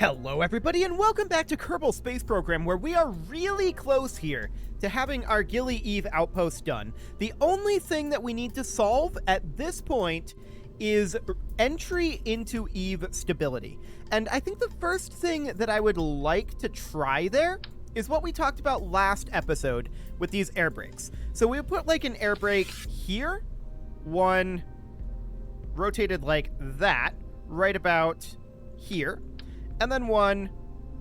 Hello everybody and welcome back to Kerbal Space Program, where we are really close here to having our Gilly Eve outpost done. The only thing that we need to solve at this point is entry into Eve stability. And I think the first thing that I would like to try there is what we talked about last episode with these air brakes. So we put like an air brake here, one rotated like that, right about here. And then one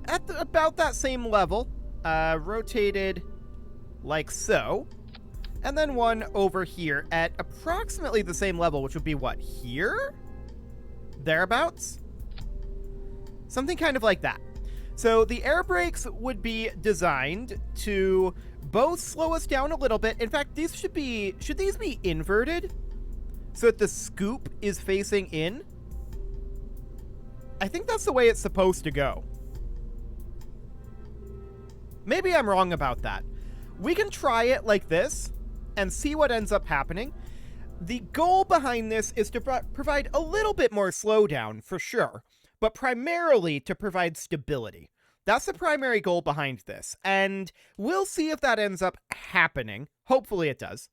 at about that same level, rotated like so. And then one over here at approximately the same level, which would be what, here? Thereabouts? Something kind of like that. So the air brakes would be designed to both slow us down a little bit. In fact, these should these be inverted so that the scoop is facing in? I think that's the way it's supposed to go. Maybe I'm wrong about that. We can try it like this and see what ends up happening. The goal behind this is to provide a little bit more slowdown, for sure, but primarily to provide stability. That's the primary goal behind this, and we'll see if that ends up happening. Hopefully it does.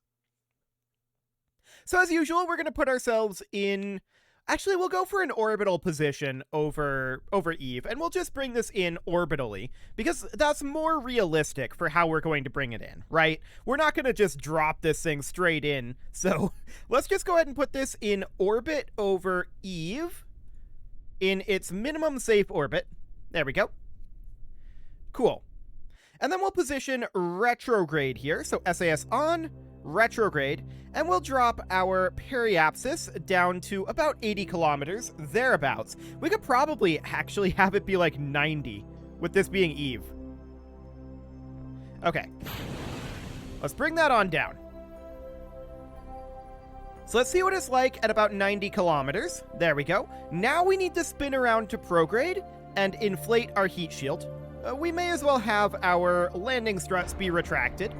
So as usual, we're going to put ourselves in... Actually, we'll go for an orbital position over Eve, and we'll just bring this in orbitally, because that's more realistic for how we're going to bring it in, right? We're not going to just drop this thing straight in, so let's just go ahead and put this in orbit over Eve, in its minimum safe orbit. There we go. Cool. And then we'll position retrograde here, so SAS on, retrograde, and we'll drop our periapsis down to about 80 kilometers, thereabouts. We could probably actually have it be like 90, with this being Eve. Okay. Let's bring that on down. So let's see what it's like at about 90 kilometers. There we go. Now we need to spin around to prograde and inflate our heat shield. We may as well have our landing struts be retracted.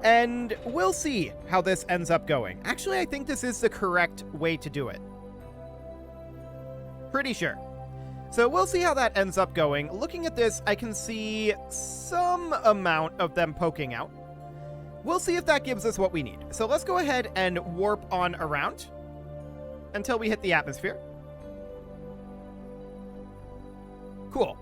And we'll see how this ends up going. Actually, I think this is the correct way to do it. Pretty sure. So we'll see how that ends up going. Looking at this, I can see some amount of them poking out. We'll see if that gives us what we need. So let's go ahead and warp on around until we hit the atmosphere. Cool.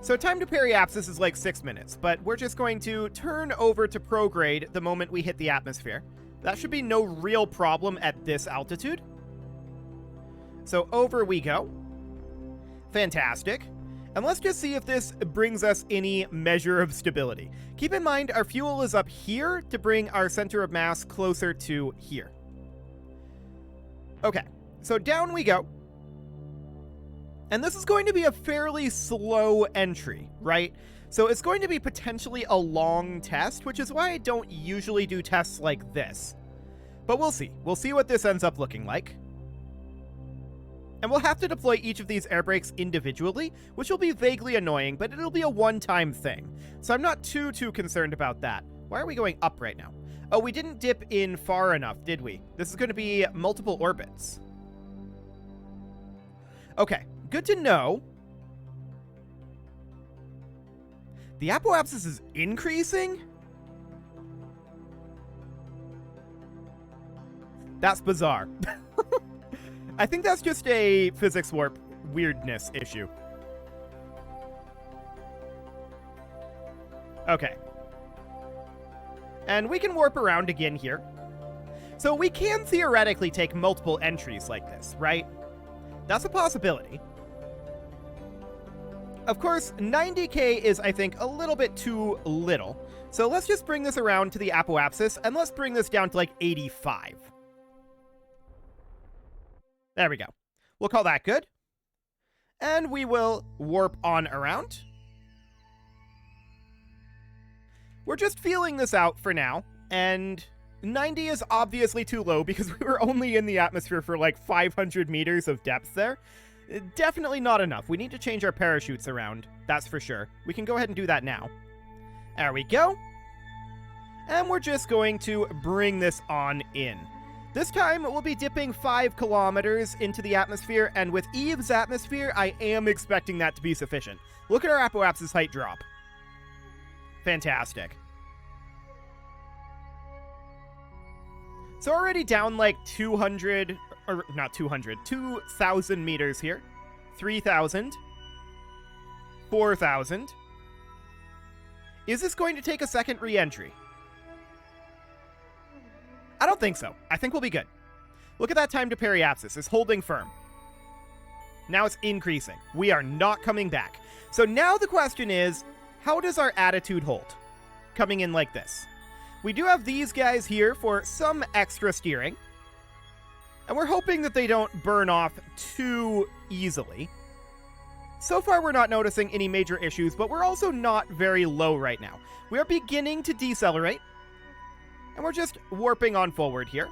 So time to periapsis is like 6 minutes, but we're just going to turn over to prograde the moment we hit the atmosphere. That should be no real problem at this altitude. So over we go. Fantastic. And let's just see if this brings us any measure of stability. Keep in mind, our fuel is up here to bring our center of mass closer to here. Okay, so down we go. And this is going to be a fairly slow entry, right? So it's going to be potentially a long test, which is why I don't usually do tests like this. But we'll see. We'll see what this ends up looking like. And we'll have to deploy each of these air brakes individually, which will be vaguely annoying, but it'll be a one-time thing. So I'm not too concerned about that. Why are we going up right now? Oh, we didn't dip in far enough, did we? This is going to be multiple orbits. Okay. Good to know. The apoapsis is increasing? That's bizarre. I think that's just a physics warp weirdness issue. Okay. And we can warp around again here. So we can theoretically take multiple entries like this, right? That's a possibility. Of course, 90k is, I think, a little bit too little. So let's just bring this around to the apoapsis, and let's bring this down to like 85. There we go. We'll call that good. And we will warp on around. We're just feeling this out for now, and 90 is obviously too low because we were only in the atmosphere for like 500 meters of depth there. Definitely not enough. We need to change our parachutes around, that's for sure. We can go ahead and do that now. There we go. And we're just going to bring this on in. This time, we'll be dipping 5 kilometers into the atmosphere, and with Eve's atmosphere, I am expecting that to be sufficient. Look at our apoapsis height drop. Fantastic. So already down like 200, or not 200, 2,000 meters here. 3,000. 4,000. Is this going to take a second re-entry? I don't think so. I think we'll be good. Look at that time to periapsis. It's holding firm. Now it's increasing. We are not coming back. So now the question is, how does our attitude hold? Coming in like this. We do have these guys here for some extra steering. And we're hoping that they don't burn off too easily. So far, we're not noticing any major issues, but we're also not very low right now. We are beginning to decelerate. And we're just warping on forward here.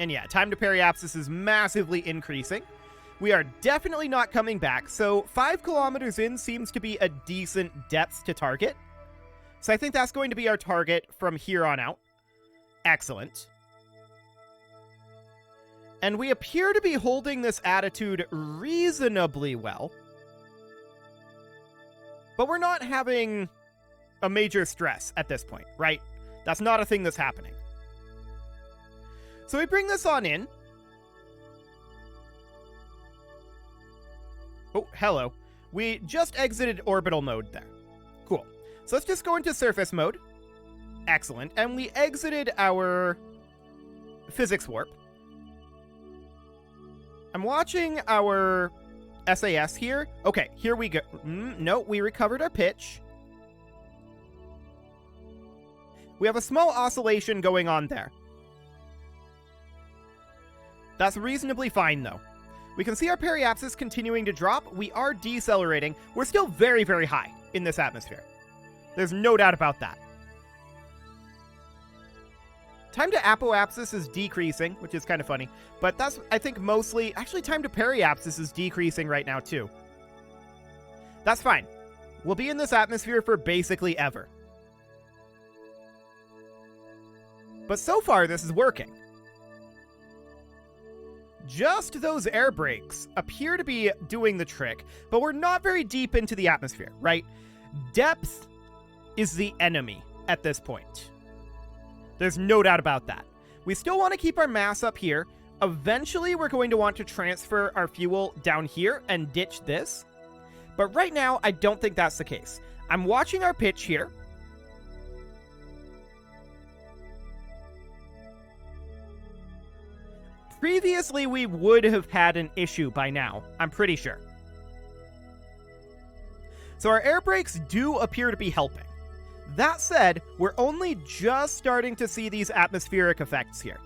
And yeah, time to periapsis is massively increasing. We are definitely not coming back, so 5 kilometers in seems to be a decent depth to target. So I think that's going to be our target from here on out. Excellent. And we appear to be holding this attitude reasonably well. But we're not having a major stress at this point, right? That's not a thing that's happening. So we bring this on in. Oh, hello. We just exited orbital mode there. Cool. So let's just go into surface mode. Excellent. And we exited our physics warp. I'm watching our SAS here. Okay, here we go. No, we recovered our pitch. We have a small oscillation going on there. That's reasonably fine, though. We can see our periapsis continuing to drop. We are decelerating. We're still very, very high in this atmosphere. There's no doubt about that. Time to apoapsis is decreasing, which is kind of funny. But that's, I think, mostly... Actually, time to periapsis is decreasing right now, too. That's fine. We'll be in this atmosphere for basically ever. But so far, this is working. Just those air brakes appear to be doing the trick, but we're not very deep into the atmosphere, right? Depth is the enemy at this point. There's no doubt about that. We still want to keep our mass up here. Eventually, we're going to want to transfer our fuel down here and ditch this. But right now, I don't think that's the case. I'm watching our pitch here. Previously, we would have had an issue by now, I'm pretty sure. So our air brakes do appear to be helping. That said, we're only just starting to see these atmospheric effects here.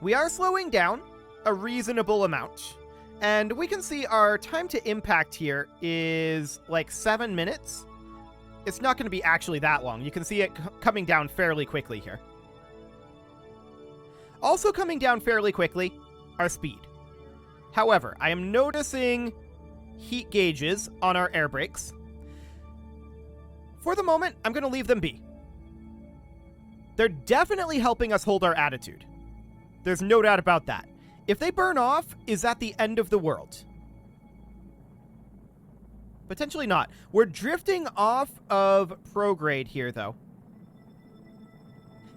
We are slowing down a reasonable amount, and we can see our time to impact here is like 7 minutes. It's not going to be actually that long. You can see it coming down fairly quickly here. Also coming down fairly quickly, our speed. However, I am noticing heat gauges on our air brakes. For the moment, I'm going to leave them be. They're definitely helping us hold our attitude. There's no doubt about that. If they burn off, is that the end of the world? Potentially not. We're drifting off of prograde here, though.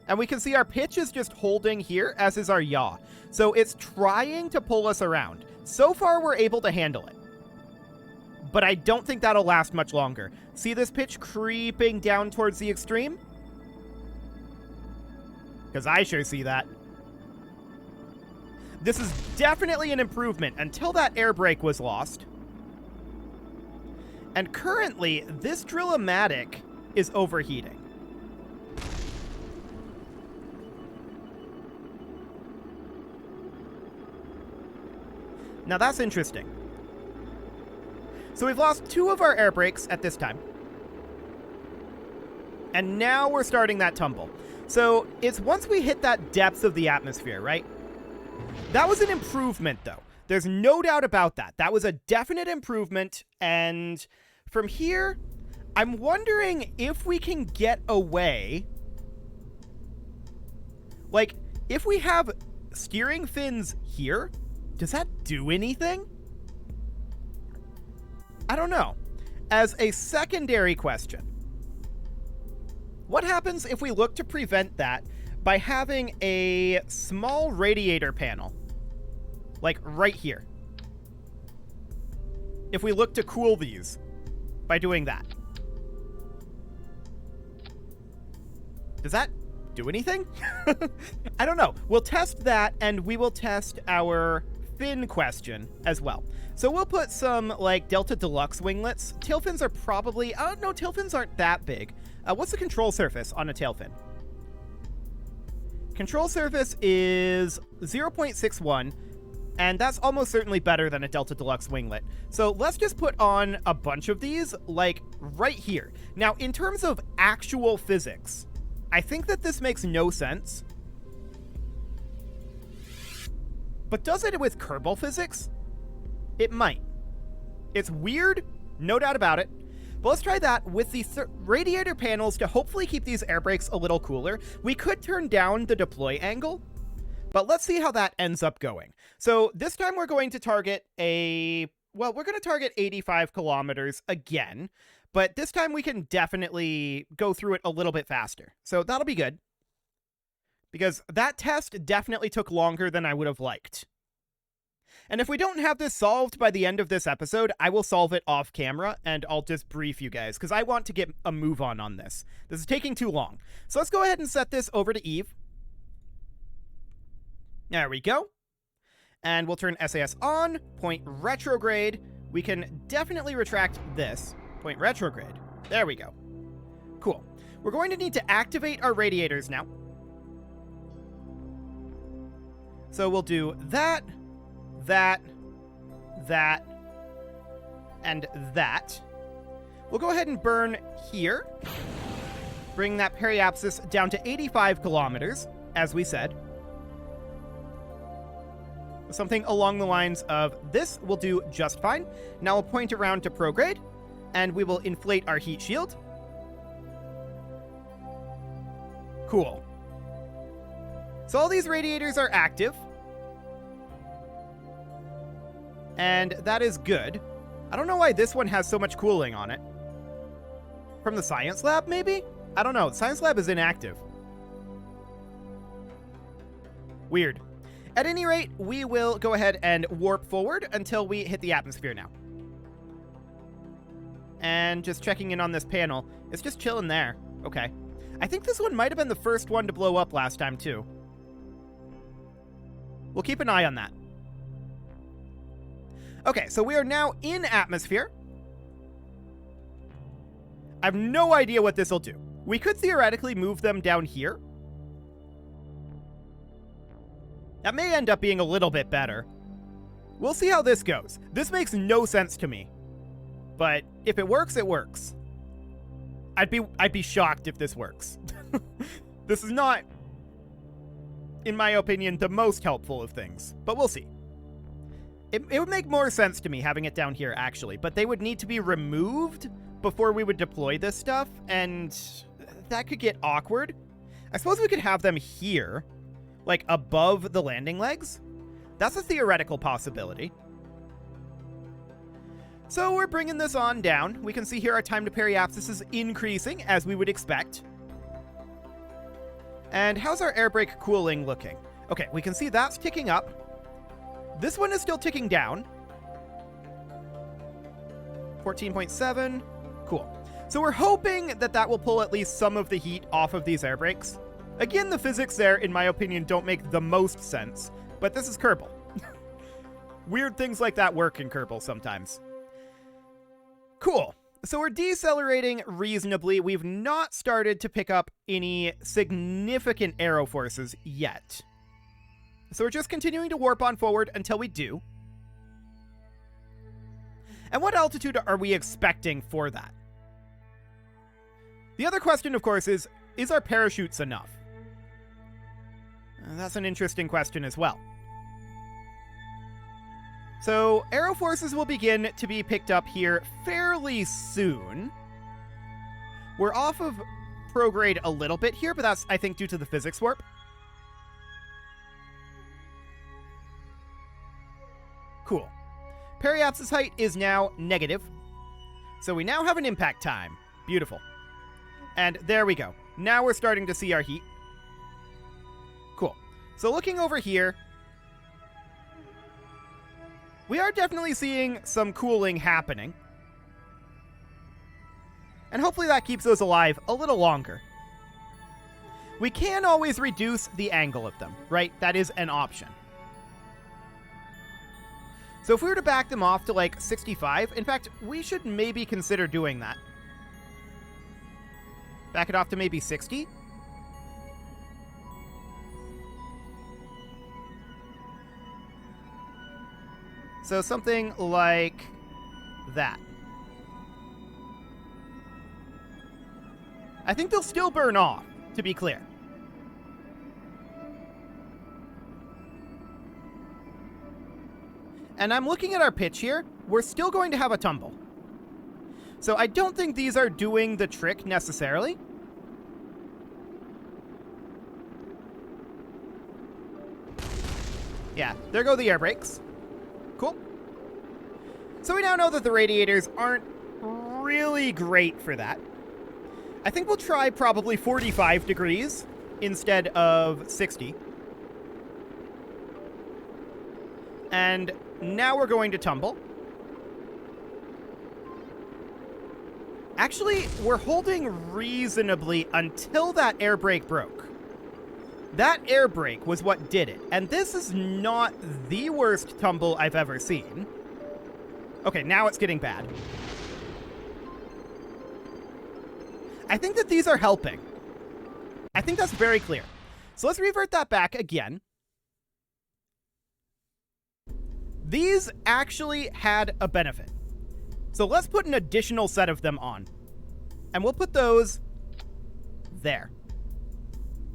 And we can see our pitch is just holding here, as is our yaw. So it's trying to pull us around. So far, we're able to handle it. But I don't think that'll last much longer. See this pitch creeping down towards the extreme? Because I sure see that. This is definitely an improvement until that air brake was lost. And currently, this Drill-O-Matic is overheating. Now that's interesting. So we've lost 2 of our air brakes at this time. And now we're starting that tumble. So it's once we hit that depth of the atmosphere, right? That was an improvement, though. There's no doubt about that. That was a definite improvement. And from here, I'm wondering if we can get away. Like, if we have steering fins here, does that do anything? I don't know. As a secondary question, what happens if we look to prevent that by having a small radiator panel, like right here? If we look to cool these by doing that. Does that do anything? I don't know. We'll test that, and we will test our fin question as well. So we'll put some, like, Delta Deluxe winglets. Tail fins are probably... no, tail fins aren't that big. What's the control surface on a tail fin? Control surface is 0.61, and that's almost certainly better than a Delta Deluxe winglet. So let's just put on a bunch of these, like, right here. Now, in terms of actual physics, I think that this makes no sense. But does it with Kerbal physics? It might. It's weird, no doubt about it. But let's try that with the radiator panels to hopefully keep these air brakes a little cooler. We could turn down the deploy angle, but let's see how that ends up going. So this time we're going to target we're going to target 85 kilometers again, but this time we can definitely go through it a little bit faster. So that'll be good, because that test definitely took longer than I would have liked. And if we don't have this solved by the end of this episode, I will solve it off camera, and I'll just brief you guys, because I want to get a move on this. This is taking too long. So let's go ahead and set this over to Eve. There we go. And we'll turn SAS on, point retrograde. We can definitely retract this. Point retrograde. There we go. Cool. We're going to need to activate our radiators now. So we'll do that, and that. We'll go ahead and burn here. Bring that periapsis down to 85 kilometers, as we said. Something along the lines of this will do just fine. Now we'll point around to prograde, and we will inflate our heat shield. Cool. So all these radiators are active. And that is good. I don't know why this one has so much cooling on it. From the science lab, maybe? I don't know. Science lab is inactive. Weird. At any rate, we will go ahead and warp forward until we hit the atmosphere now. And just checking in on this panel. It's just chilling there. Okay. I think this one might have been the first one to blow up last time, too. We'll keep an eye on that. Okay, so we are now in atmosphere. I have no idea what this will do. We could theoretically move them down here. That may end up being a little bit better. We'll see how this goes. This makes no sense to me. But if it works, it works. I'd be shocked if this works. This is not, in my opinion, the most helpful of things. But we'll see. It would make more sense to me having it down here, actually, but they would need to be removed before we would deploy this stuff, and that could get awkward. I suppose we could have them here, like above the landing legs. That's a theoretical possibility. So we're bringing this on down. We can see here our time to periapsis is increasing, as we would expect. And how's our air brake cooling looking? Okay, we can see that's ticking up. This one is still ticking down. 14.7. Cool. So we're hoping that that will pull at least some of the heat off of these air brakes. Again, the physics there, in my opinion, don't make the most sense. But this is Kerbal. Weird things like that work in Kerbal sometimes. Cool. So we're decelerating reasonably. We've not started to pick up any significant aero forces yet. So we're just continuing to warp on forward until we do. And what altitude are we expecting for that? The other question, of course, is our parachutes enough? That's an interesting question as well. So aero forces will begin to be picked up here fairly soon. We're off of prograde a little bit here, but that's, I think, due to the physics warp. Cool. Periapsis height is now negative. So we now have an impact time. Beautiful. And there we go. Now we're starting to see our heat. Cool. So looking over here, we are definitely seeing some cooling happening. And hopefully that keeps those alive a little longer. We can always reduce the angle of them, right? That is an option. So if we were to back them off to like 65, in fact, we should maybe consider doing that. Back it off to maybe 60. So something like that. I think they'll still burn off, to be clear. And I'm looking at our pitch here. We're still going to have a tumble. So I don't think these are doing the trick necessarily. Yeah, there go the air brakes. Cool. So we now know that the radiators aren't really great for that. I think we'll try probably 45 degrees instead of 60. And now we're going to tumble. Actually, we're holding reasonably until that air brake broke. That air brake was what did it. And this is not the worst tumble I've ever seen. Okay, now it's getting bad. I think that these are helping. I think that's very clear. So let's revert that back again. These actually had a benefit. So let's put an additional set of them on. And we'll put those there.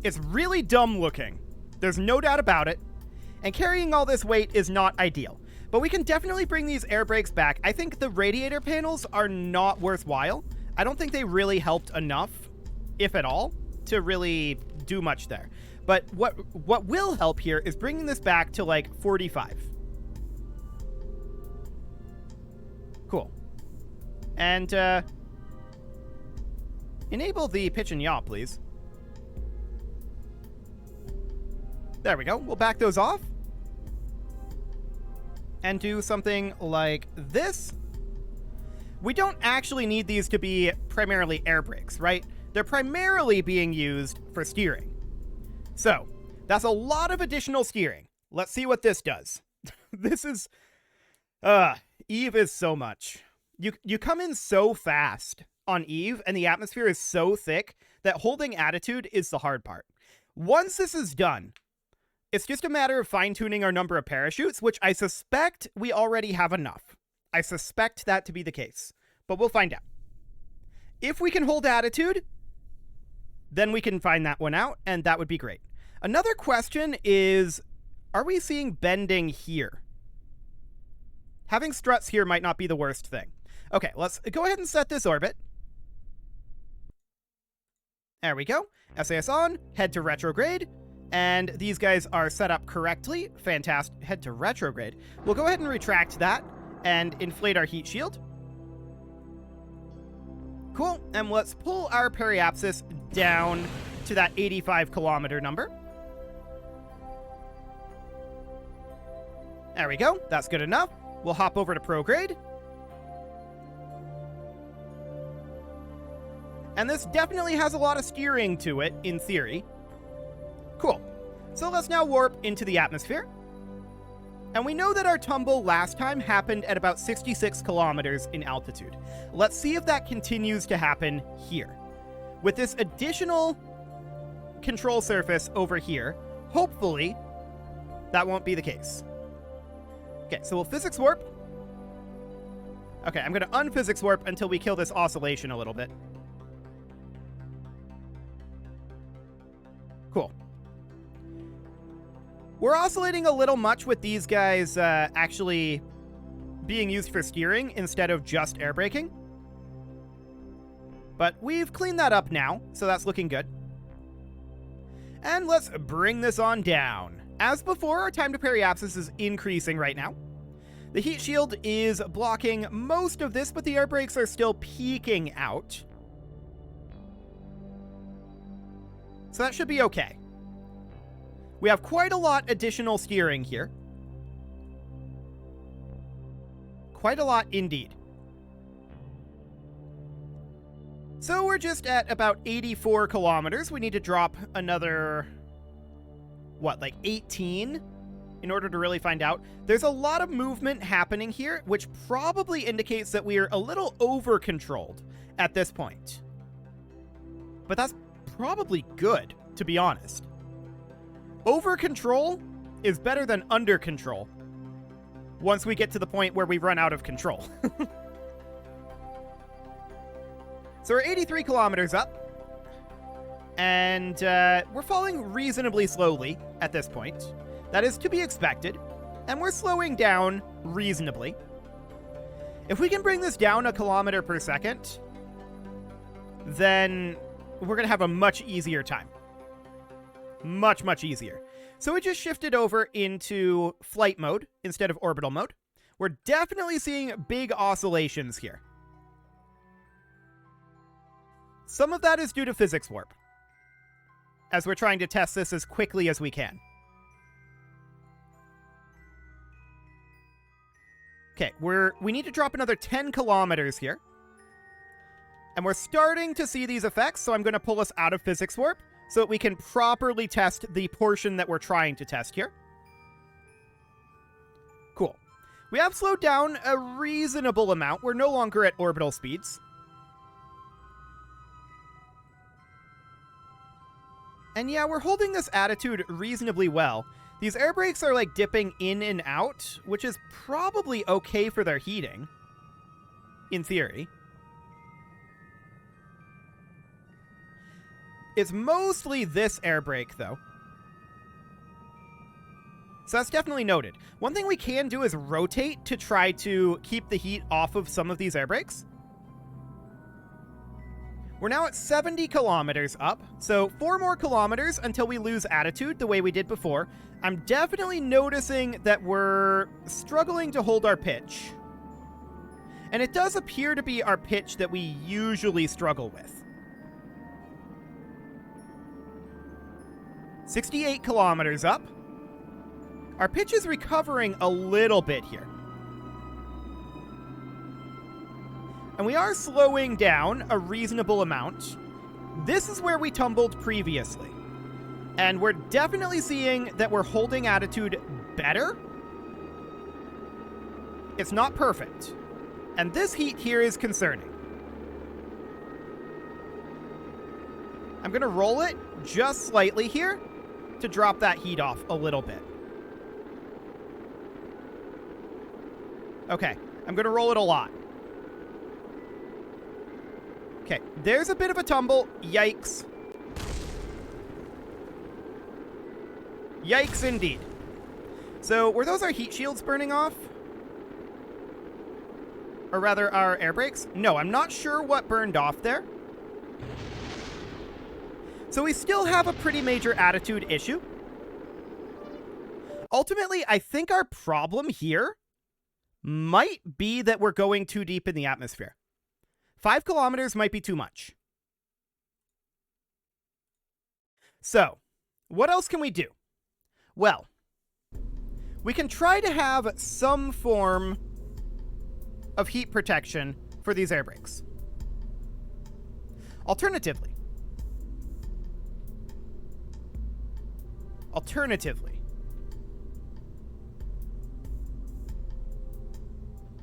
It's really dumb looking. There's no doubt about it. And carrying all this weight is not ideal. But we can definitely bring these air brakes back. I think the radiator panels are not worthwhile. I don't think they really helped enough, if at all, to really do much there. But what will help here is bringing this back to like 45. Cool. And enable the pitch and yaw, please. There we go. We'll back those off. And do something like this. We don't actually need these to be primarily air brakes, right? They're primarily being used for steering. So, that's a lot of additional steering. Let's see what this does. This is... Eve is so much. You come in so fast on Eve, and the atmosphere is so thick that holding attitude is the hard part. Once this is done, it's just a matter of fine-tuning our number of parachutes, which I suspect we already have enough. I suspect that to be the case, but we'll find out. If we can hold attitude, then we can find that one out, and that would be great. Another question is, are we seeing bending here? Having struts here might not be the worst thing. Okay, let's go ahead and set this orbit. There we go. SAS on, head to retrograde, and these guys are set up correctly. Fantastic. Head to retrograde. We'll go ahead and retract that and inflate our heat shield. Cool, and let's pull our periapsis down to that 85 kilometer number. There we go, that's good enough. We'll hop over to prograde. And this definitely has a lot of steering to it, in theory. Cool. So let's now warp into the atmosphere. And we know that our tumble last time happened at about 66 kilometers in altitude. Let's see if that continues to happen here. With this additional control surface over here, hopefully that won't be the case. Okay, so we'll physics warp. Okay, I'm going to unphysics warp until we kill this oscillation a little bit. Cool. We're oscillating a little much with these guys actually being used for steering instead of just air braking. But we've cleaned that up now, so that's looking good. And let's bring this on down. As before, our time to periapsis is increasing right now. The heat shield is blocking most of this, but the air brakes are still peeking out. So that should be okay. We have quite a lot additional steering here. Quite a lot indeed. So we're just at about 84 kilometers. We need to drop another, what, like 18 in order to really find out. There's a lot of movement happening here, which probably indicates that we are a little over-controlled at this point. But that's probably good, to be honest. Over-control is better than under-control once we get to the point where we run out of control. So we're 83 kilometers up, and we're falling reasonably slowly at this point. That is to be expected, and we're slowing down reasonably. If we can bring this down a kilometer per second, then we're going to have a much easier time. Much, much easier. So we just shifted over into flight mode instead of orbital mode. We're definitely seeing big oscillations here. Some of that is due to physics warp, as we're trying to test this as quickly as we can. Okay, we need to drop another 10 kilometers here. And we're starting to see these effects, so I'm going to pull us out of physics warp so that we can properly test the portion that we're trying to test here. Cool. We have slowed down a reasonable amount. We're no longer at orbital speeds. And yeah, we're holding this attitude reasonably well. These air brakes are like dipping in and out, which is probably okay for their heating, in theory. It's mostly this air brake, though. So that's definitely noted. One thing we can do is rotate to try to keep the heat off of some of these air brakes. We're now at 70 kilometers up, so 4 more kilometers until we lose attitude the way we did before. I'm definitely noticing that we're struggling to hold our pitch. And it does appear to be our pitch that we usually struggle with. 68 kilometers up. Our pitch is recovering a little bit here. And we are slowing down a reasonable amount. This is where we tumbled previously. And we're definitely seeing that we're holding attitude better. It's not perfect. And this heat here is concerning. I'm going to roll it just slightly here to drop that heat off a little bit. Okay, I'm going to roll it a lot. Okay, there's a bit of a tumble. Yikes. Yikes indeed. So, were those our heat shields burning off? Or rather, our air brakes? No, I'm not sure what burned off there. So we still have a pretty major attitude issue. Ultimately, I think our problem here might be that we're going too deep in the atmosphere. 5 kilometers might be too much. So, what else can we do? Well, we can try to have some form of heat protection for these air brakes. Alternatively,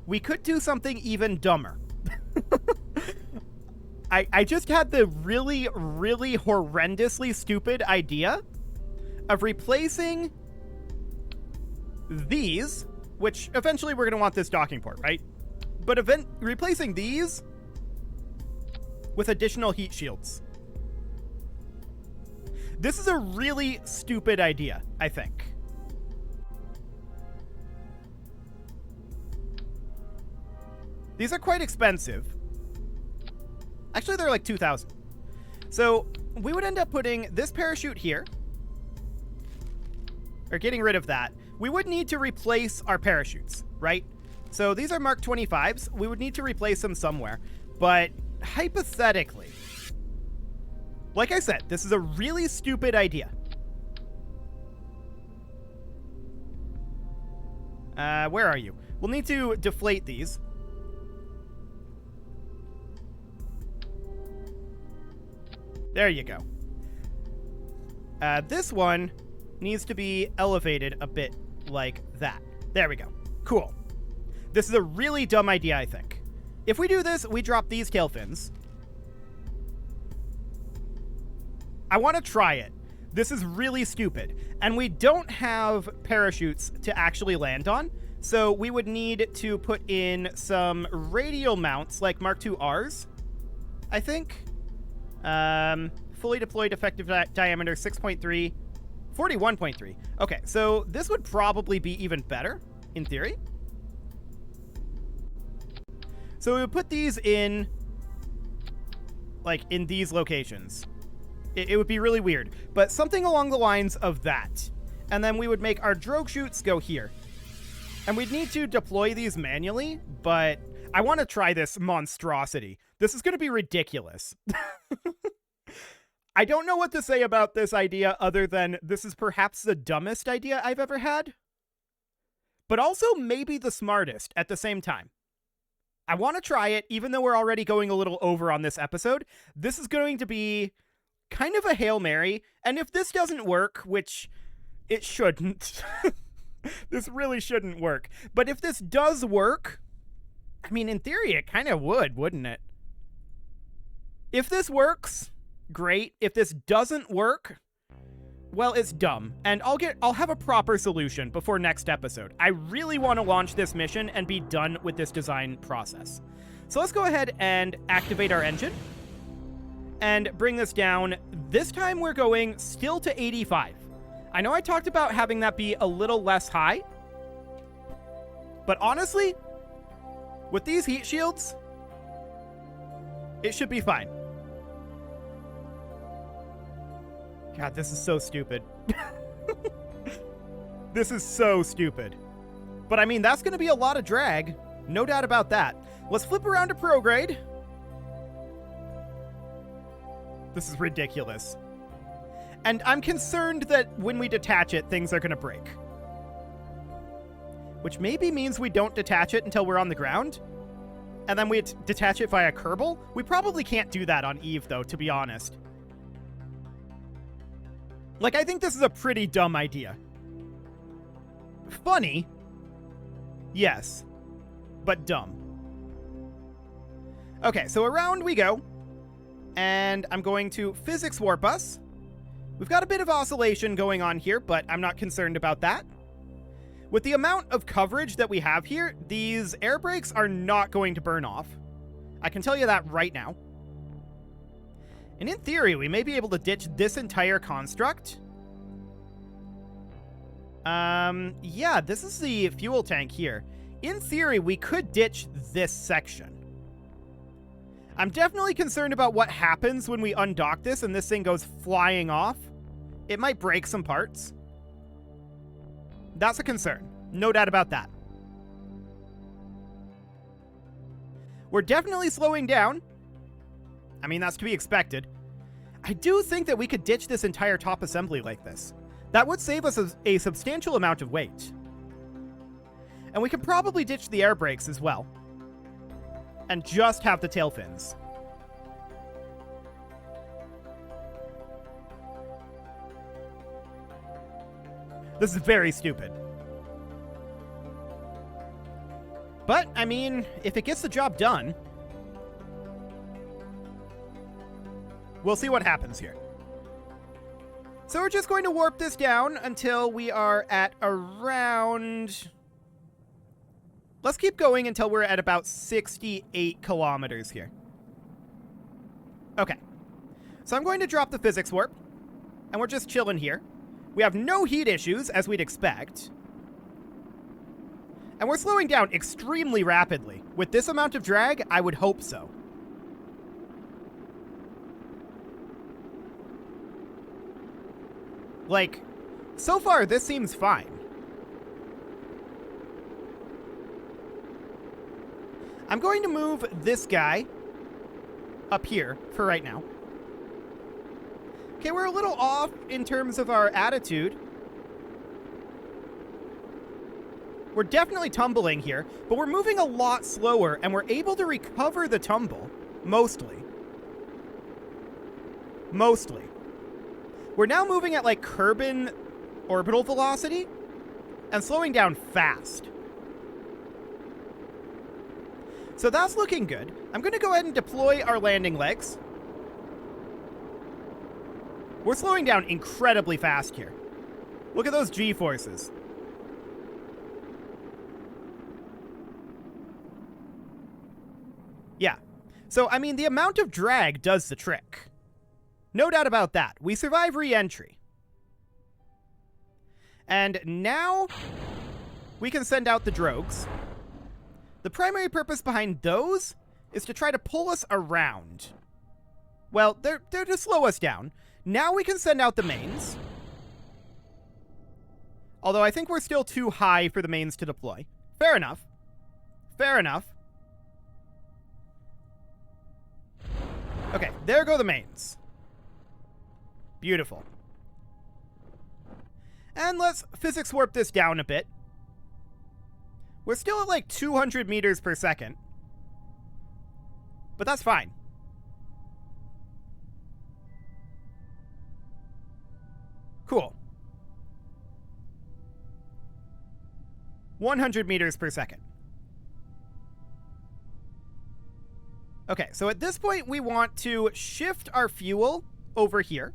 we could do something even dumber. I just had the really, really horrendously stupid idea of replacing these, which eventually we're going to want this docking port, right? But replacing these with additional heat shields. This is a really stupid idea, I think. These are quite expensive. Actually, they're like 2,000. So we would end up putting this parachute here. Or getting rid of that. We would need to replace our parachutes, right? So these are Mark 25s. We would need to replace them somewhere. But hypothetically, like I said, this is a really stupid idea. Where are you? We'll need to deflate these. There you go. This one needs to be elevated a bit like that. There we go. Cool. This is a really dumb idea, I think. If we do this, we drop these tail fins. I want to try it. This is really stupid. And we don't have parachutes to actually land on, so we would need to put in some radial mounts like Mark II Rs, I think. Fully deployed effective diameter 6.3, 41.3. Okay, so this would probably be even better, in theory. So we would put these in, like, in these locations. It would be really weird, but something along the lines of that. And then we would make our drogue chutes go here. And we'd need to deploy these manually, but I want to try this monstrosity. This is going to be ridiculous. I don't know what to say about this idea other than this is perhaps the dumbest idea I've ever had, but also maybe the smartest at the same time. I want to try it, even though we're already going a little over on this episode. This is going to be kind of a Hail Mary, and if this doesn't work, which it shouldn't, this really shouldn't work, but if this does work, I mean, in theory, it kind of would, wouldn't it? If this works, great. If this doesn't work, well, it's dumb, and I'll have a proper solution before next episode. I really want to launch this mission and be done with this design process. So let's go ahead and activate our engine and bring this down. This time we're going still to 85. I know I talked about having that be a little less high, but honestly, with these heat shields, it should be fine. God, this is so stupid. This is so stupid. But I mean, that's going to be a lot of drag. No doubt about that. Let's flip around to prograde. This is ridiculous. And I'm concerned that when we detach it, things are going to break. Which maybe means we don't detach it until we're on the ground. And then we detach it via Kerbal. We probably can't do that on Eve, though, to be honest. Like, I think this is a pretty dumb idea. Funny. Yes. But dumb. Okay, so around we go. And I'm going to physics warp us. We've got a bit of oscillation going on here, but I'm not concerned about that. With the amount of coverage that we have here, these air brakes are not going to burn off. I can tell you that right now. And in theory, we may be able to ditch this entire construct. Yeah, this is the fuel tank here. In theory, we could ditch this section. I'm definitely concerned about what happens when we undock this and this thing goes flying off. It might break some parts. That's a concern. No doubt about that. We're definitely slowing down. I mean, that's to be expected. I do think that we could ditch this entire top assembly like this. That would save us a substantial amount of weight. And we could probably ditch the air brakes as well. And just have the tail fins. This is very stupid. But, I mean, if it gets the job done, we'll see what happens here. So we're just going to warp this down until we are at around... Let's keep going until we're at about 68 kilometers here. Okay. So I'm going to drop the physics warp, and we're just chilling here. We have no heat issues, as we'd expect. And we're slowing down extremely rapidly. With this amount of drag, I would hope so. Like, so far, this seems fine. I'm going to move this guy up here for right now. Okay, we're a little off in terms of our attitude. We're definitely tumbling here, but we're moving a lot slower, and we're able to recover the tumble, mostly. Mostly. We're now moving at, like, Kerbal orbital velocity and slowing down fast. So that's looking good. I'm going to go ahead and deploy our landing legs. We're slowing down incredibly fast here. Look at those G-forces. Yeah. So, I mean, the amount of drag does the trick. No doubt about that. We survive re-entry. And now we can send out the drogues. The primary purpose behind those is to try to pull us around. Well, they're to slow us down. Now we can send out the mains. Although I think we're still too high for the mains to deploy. Fair enough. Fair enough. Okay, there go the mains. Beautiful. And let's physics warp this down a bit. We're still at like 200 meters per second. But that's fine. Cool. 100 meters per second. Okay, so at this point we want to shift our fuel over here.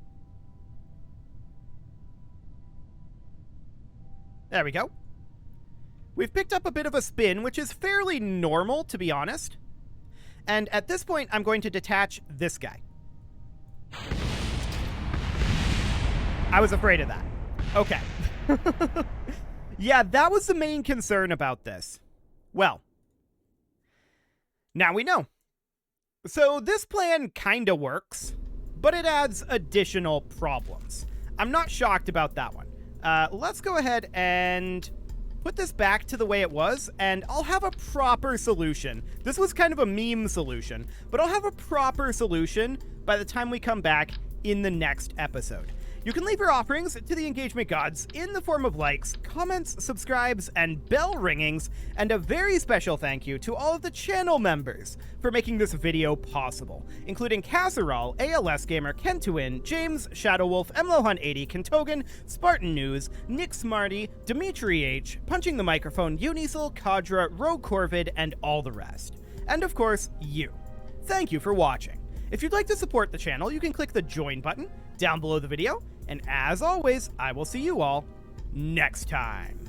There we go. We've picked up a bit of a spin, which is fairly normal, to be honest. And at this point, I'm going to detach this guy. I was afraid of that. Okay. Yeah, that was the main concern about this. Well, now we know. So this plan kinda works, but it adds additional problems. I'm not shocked about that one. Let's go ahead and put this back to the way it was, and I'll have a proper solution. This was kind of a meme solution, but I'll have a proper solution by the time we come back in the next episode. You can leave your offerings to the engagement gods in the form of likes, comments, subscribes, and bell ringings, and a very special thank you to all of the channel members for making this video possible, including Casserole, ALS Gamer, Kentuin, James, Shadowwolf, MLohan80, Kentogan, Spartan News, Nick Smarty, Dimitri H, Punching the Microphone, Unisil, Kadra, Rogue Corvid, and all the rest. And of course, you. Thank you for watching. If you'd like to support the channel, you can click the join button down below the video, and as always, I will see you all next time.